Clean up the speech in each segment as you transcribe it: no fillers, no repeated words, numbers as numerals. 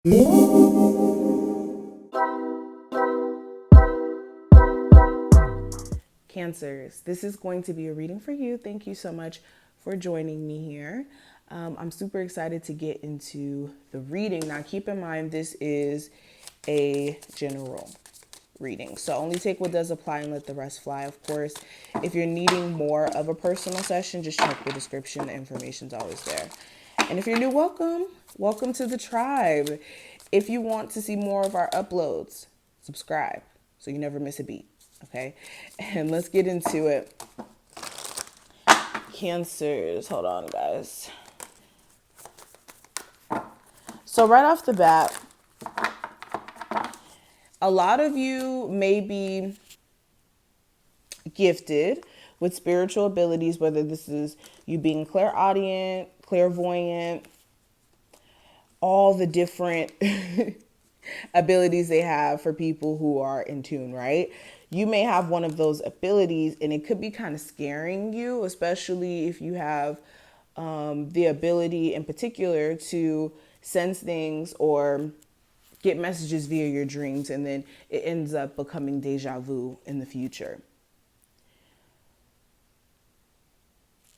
Cancers, this is going to be a reading for you. Thank you so much for joining me here. I'm super excited to get into the reading. Now, keep in mind, this is a general reading, so only take what does apply and let the rest fly. Of course, if you're needing more of a personal session, just check the description. The information's always there. And if you're new, welcome to the tribe. If you want to see more of our uploads, subscribe so you never miss a beat. Okay, and let's get into it. Cancers, hold on, guys. So right off the bat, a lot of you may be gifted with spiritual abilities, whether this is you being clairaudient, clairvoyant, all the different abilities they have for people who are in tune, right? You may have one of those abilities and it could be kind of scaring you, especially if you have the ability in particular to sense things or get messages via your dreams, and then it ends up becoming deja vu in the future.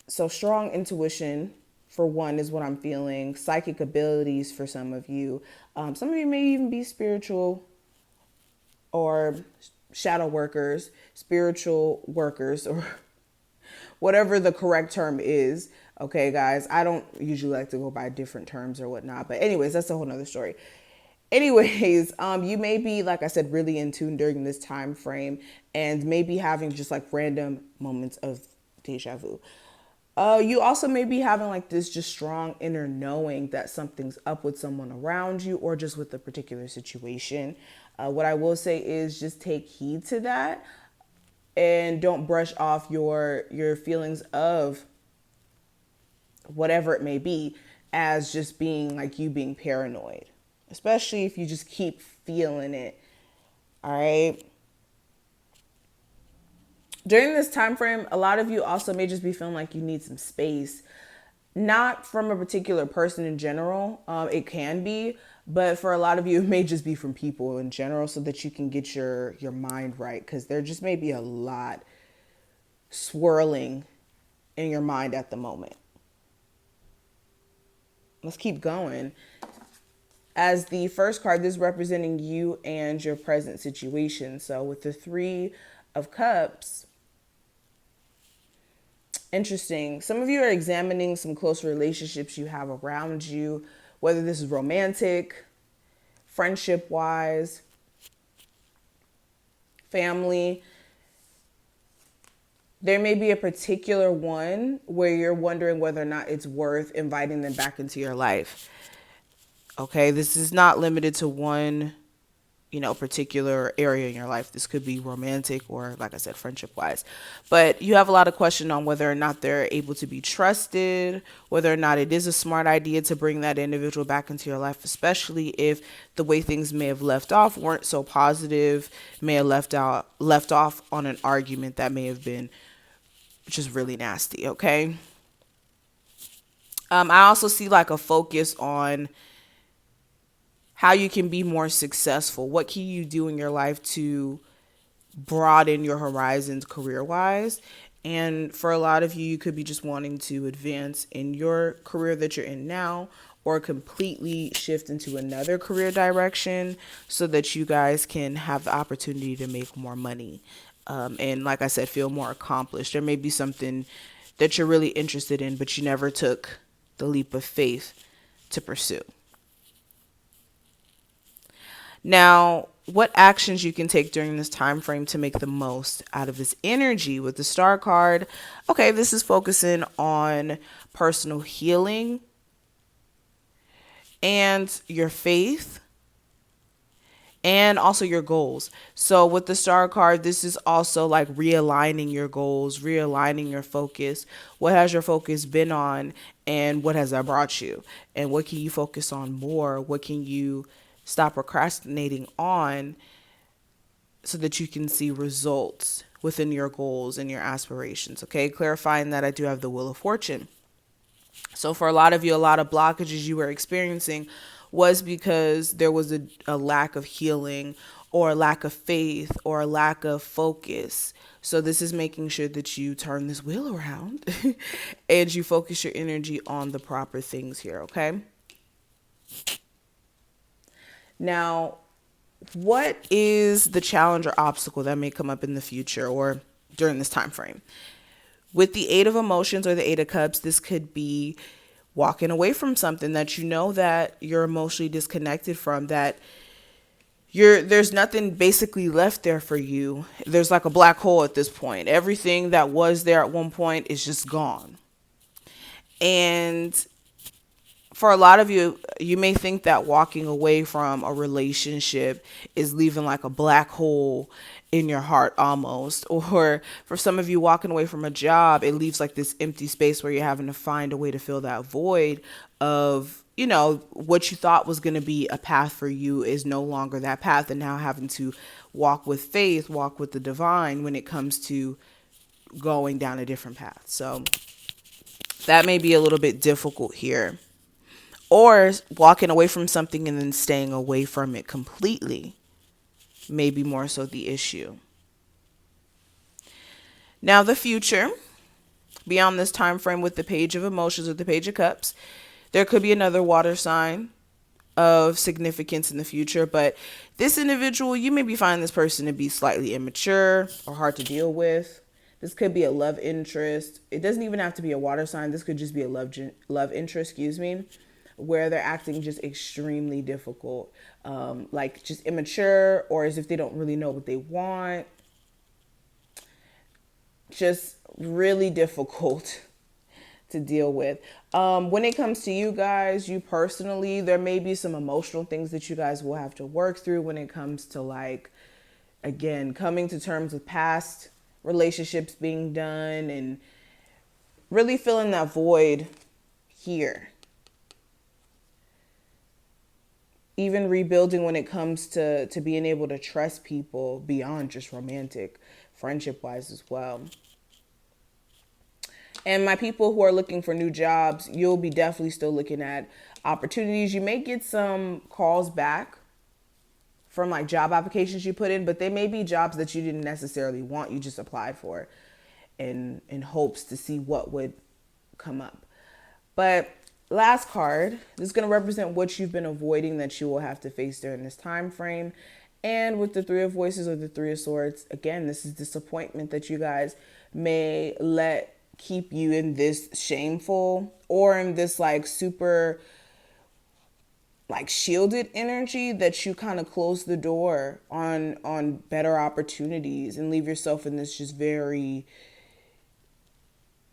So strong intuition, for one, is what I'm feeling. Psychic abilities for some of you. Some of you may even be spiritual or shadow workers, spiritual workers, or whatever the correct term is. Okay, guys, I don't usually like to go by different terms or whatnot. But anyways, that's a whole nother story. Anyways, you may be, like I said, really in tune during this time frame and maybe having just like random moments of deja vu. You also may be having like this just strong inner knowing that something's up with someone around you or just with a particular situation. What I will say is just take heed to that and don't brush off your feelings of whatever it may be as just being like you being paranoid, especially if you just keep feeling it. All right. During this time frame, a lot of you also may just be feeling like you need some space, not from a particular person in general. It can be, but for a lot of you, it may just be from people in general, so that you can get your mind right, because there just may be a lot swirling in your mind at the moment. Let's keep going. As the first card, this is representing you and your present situation. So with the Three of Cups, interesting. Some of you are examining some close relationships you have around you, whether this is romantic, friendship-wise, family. There may be a particular one where you're wondering whether or not it's worth inviting them back into your life. Okay, this is not limited to one, particular area in your life. This could be romantic or, like I said, friendship-wise. But you have a lot of question on whether or not they're able to be trusted, whether or not it is a smart idea to bring that individual back into your life, especially if the way things may have left off weren't so positive, may have left off on an argument that may have been just really nasty, okay? I also see like a focus on how you can be more successful. What can you do in your life to broaden your horizons career-wise? And for a lot of you, you could be just wanting to advance in your career that you're in now, or completely shift into another career direction so that you guys can have the opportunity to make more money. And like I said, feel more accomplished. There may be something that you're really interested in, but you never took the leap of faith to pursue. Now, what actions you can take during this time frame to make the most out of this energy with the Star card? Okay, this is focusing on personal healing and your faith, and also your goals. So with the Star card, this is also like realigning your goals, realigning your focus. What has your focus been on, and what has that brought you? And what can you focus on more? What can you stop procrastinating on so that you can see results within your goals and your aspirations? Okay, clarifying that I do have the Wheel of Fortune. So for a lot of you, a lot of blockages you were experiencing was because there was a lack of healing or a lack of faith or a lack of focus. So this is making sure that you turn this wheel around and you focus your energy on the proper things here, okay? Now, what is the challenge or obstacle that may come up in the future or during this time frame? With the Eight of Emotions or the Eight of Cups, this could be walking away from something that you know that you're emotionally disconnected from, that there's nothing basically left there for you. There's like a black hole at this point. Everything that was there at one point is just gone. And for a lot of you, you may think that walking away from a relationship is leaving like a black hole in your heart almost. Or for some of you, walking away from a job, it leaves like this empty space where you're having to find a way to fill that void of, you know, what you thought was going to be a path for you is no longer that path. And now having to walk with faith, walk with the divine when it comes to going down a different path. So that may be a little bit difficult here. Or walking away from something and then staying away from it completely may be more so the issue. Now the future, beyond this time frame with the Page of Emotions or the Page of Cups, there could be another water sign of significance in the future. But this individual, you may be finding this person to be slightly immature or hard to deal with. This could be a love interest. It doesn't even have to be a water sign. This could just be a love interest, where they're acting just extremely difficult, like just immature, or as if they don't really know what they want. Just really difficult to deal with. When it comes to you guys, you personally, there may be some emotional things that you guys will have to work through when it comes to, like, again, coming to terms with past relationships being done and really filling that void here. Even rebuilding when it comes to being able to trust people beyond just romantic, friendship wise as well. And my people who are looking for new jobs, you'll be definitely still looking at opportunities. You may get some calls back from like job applications you put in, but they may be jobs that you didn't necessarily want. You just applied for in hopes to see what would come up. But last card, this is going to represent what you've been avoiding that you will have to face during this time frame. And with the Three of Voices or the Three of Swords, again, this is disappointment that you guys may let keep you in this shameful or in this like super like shielded energy that you kind of close the door on better opportunities and leave yourself in this just very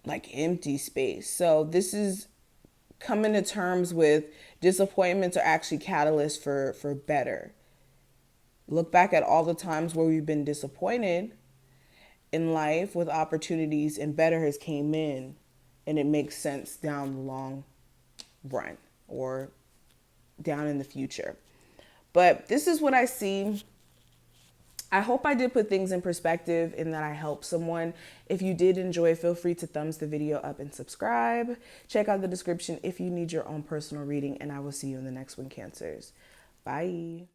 like empty space. So this is coming to terms with disappointments are actually catalysts for better. Look back at all the times where we've been disappointed in life with opportunities and better has came in, and it makes sense down the long run or down in the future. But this is what I see. I hope I did put things in perspective and that I helped someone. If you did enjoy, feel free to thumbs the video up and subscribe. Check out the description if you need your own personal reading, and I will see you in the next one, Cancers. Bye.